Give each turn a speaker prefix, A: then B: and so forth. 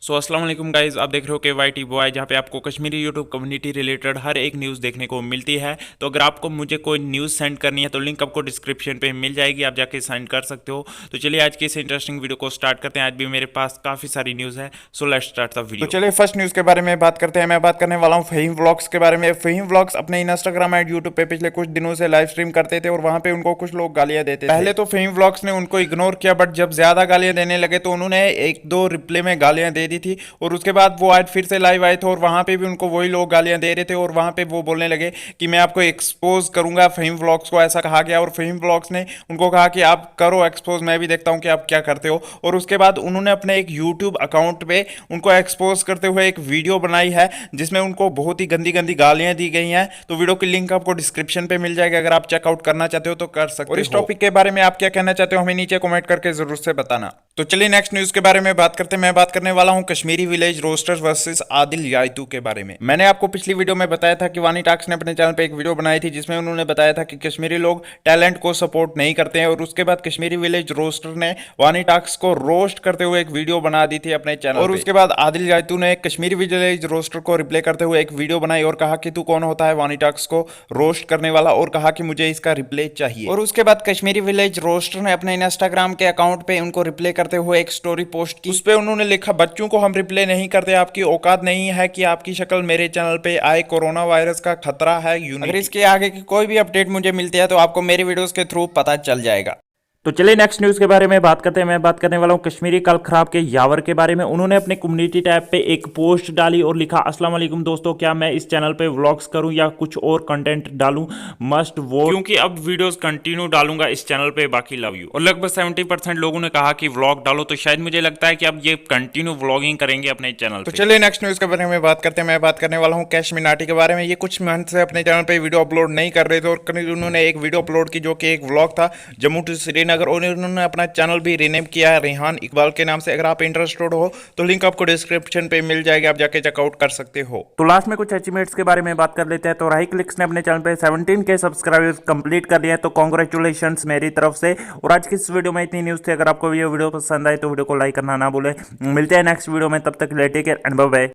A: अस्सलाम वालेकुम गाइज, आप देख रहे हो के वाई टी बॉय, जहाँ पे आपको कश्मीरी यूट्यूब कम्युनिटी रिलेटेड हर एक न्यूज़ देखने को मिलती है। तो अगर आपको मुझे कोई न्यूज़ सेंड करनी है तो लिंक आपको डिस्क्रिप्शन पे मिल जाएगी, आप जाके सेंड कर सकते हो। तो चलिए आज की इस इंटरेस्टिंग वीडियो को स्टार्ट करते हैं। आज भी मेरे पास काफ़ी सारी न्यूज़ है, सो लेट्स स्टार्ट द
B: तो
A: वीडियो।
B: चलिए फर्स्ट न्यूज़ के बारे में बात करते हैं। मैं बात करने वाला हूँ फ़हीम व्लॉग्स के बारे में। फ़हीम व्लॉग्स अपने इंस्टाग्राम एंड यूट्यूब पे पिछले कुछ दिनों से लाइव स्ट्रीम करते थे और वहाँ पे उनको कुछ लोग गालियाँ देते थे। पहले तो फ़हीम व्लॉग्स ने उनको इग्नोर किया, बट जब ज़्यादा गालियाँ देने लगे तो उन्होंने एक दो रिप्ले में गालियाँ दे दी थी और उसके बाद वो आज फिर से लाइव आए थे और वहाँ पे भी उनको वही लोग गालियाँ दे रहे थे और वहाँ पे वो बोलने लगे कि मैं आपको एक्सपोज करूंगा फ़हीम व्लॉग्स को, ऐसा कहा गया। और फ़हीम व्लॉग्स ने उनको कहा कि आप करो एक्सपोज, मैं भी देखता हूँ कि आप क्या करते हो। और उसके बाद उन्होंने अपने एक यूट्यूब अकाउंट पे उनको एक्सपोज करते हुए एक वीडियो बनाई है जिसमें उनको बहुत ही गंदी गंदी गालियां दी गई हैं। तो वीडियो की लिंक आपको डिस्क्रिप्शन पे मिल जाएगा, अगर आप चेकआउट करना चाहते हो तो कर सकते हो। और इस टॉपिक के बारे में आप क्या कहना चाहते हो हमें नीचे कमेंट करके जरूर से बताना। तो चलिए नेक्स्ट न्यूज के बारे में बात करते हैं। मैं बात करने वाला हूं Kashmiri village roasters versus Adil Yaitu के बारे में। मैंने आपको पिछली वीडियो में बताया था कि वानी टाक्स ने अपने चैनल पे एक वीडियो बनाई थी जिसमें उन्होंने बताया था कि कश्मीरी लोग टैलेंट को सपोर्ट नहीं करते हैं। और उसके बाद कश्मीरी विलेज रोस्टर ने वानी टाक्स को रोस्ट करते हुए एक वीडियो बना दी थी अपने चैनल और उसके बाद आदिल याइतू ने कश्मीरी विलेज रोस्टर को रिप्ले करते हुए एक वीडियो बनाई और कहा कि तू कौन होता है वानी टाक्स को रोस्ट करने वाला, और कहा कि मुझे इसका रिप्ले चाहिए। और उसके बाद कश्मीरी विलेज रोस्टर ने अपने इंस्टाग्राम के अकाउंट पे उनको रिप्ले करते हुए एक स्टोरी पोस्ट की। उस पे उन्होंने लिखा, बच्चों को हम रिप्ले नहीं करते, आपकी औकात नहीं है कि आपकी शक्ल मेरे चैनल पे आए, कोरोना वायरस का खतरा है यूनिटी। अगर इसके आगे की कोई भी अपडेट मुझे मिलती है तो आपको मेरी वीडियोस के थ्रू पता चल जाएगा।
C: तो चलिए नेक्स्ट न्यूज़ के बारे में बात करते हैं। मैं बात करने वाला हूं कश्मीरी कल खराब के यावर के बारे में। उन्होंने अपने कम्युनिटी टैब पे एक पोस्ट डाली और लिखा, अस्सलाम वालेकुम दोस्तों, क्या मैं इस चैनल पे व्लॉग्स करूं या कुछ और कंटेंट डालूं, मस्ट वोट,
A: क्योंकि अब वीडियोस कंटिन्यू डालूंगा इस चैनल पे, बाकी लव यू। और लगभग 70% लोगों ने कहा कि व्लॉग डालो, तो शायद मुझे लगता है कि अब ये कंटिन्यू व्लॉगिंग करेंगे अपने चैनल
B: तो
A: पे।
B: चलिए नेक्स्ट न्यूज के बारे में बात करते हैं। मैं बात करने वाला हूँ कैश मिनाटी के बारे में। ये कुछ मंथ से अपने चैनल पे वीडियो अपलोड नहीं कर रहे थे और कल उन्होंने एक वीडियो अपलोड की जो कि एक व्लॉग था जम्मू टू श्रीनगर, और उन्होंने अपना चैनल भी रीनेम किया है रेहान इकबाल के नाम से। अगर आप इंटरेस्टेड हो तो लिंक आपको डिस्क्रिप्शन पे मिल जाएगी, आप जाके चेकआउट कर सकते हो।
C: तो लास्ट में कुछ अचीवमेंट्स के बारे में बात कर लेते हैं। तो राही क्लिक्स ने अपने चैनल पे 17 के सब्सक्राइबर्स कंप्लीट कर लिया है, तो कॉन्ग्रेचुलेशंस मेरी तरफ से। और आज की इस वीडियो में इतनी न्यूज़ थी। अगर आपको ये वीडियो पसंद आई तो वीडियो को लाइक करना ना भूले। मिलते हैं नेक्स्ट वीडियो में, तब तक take care and bye bye.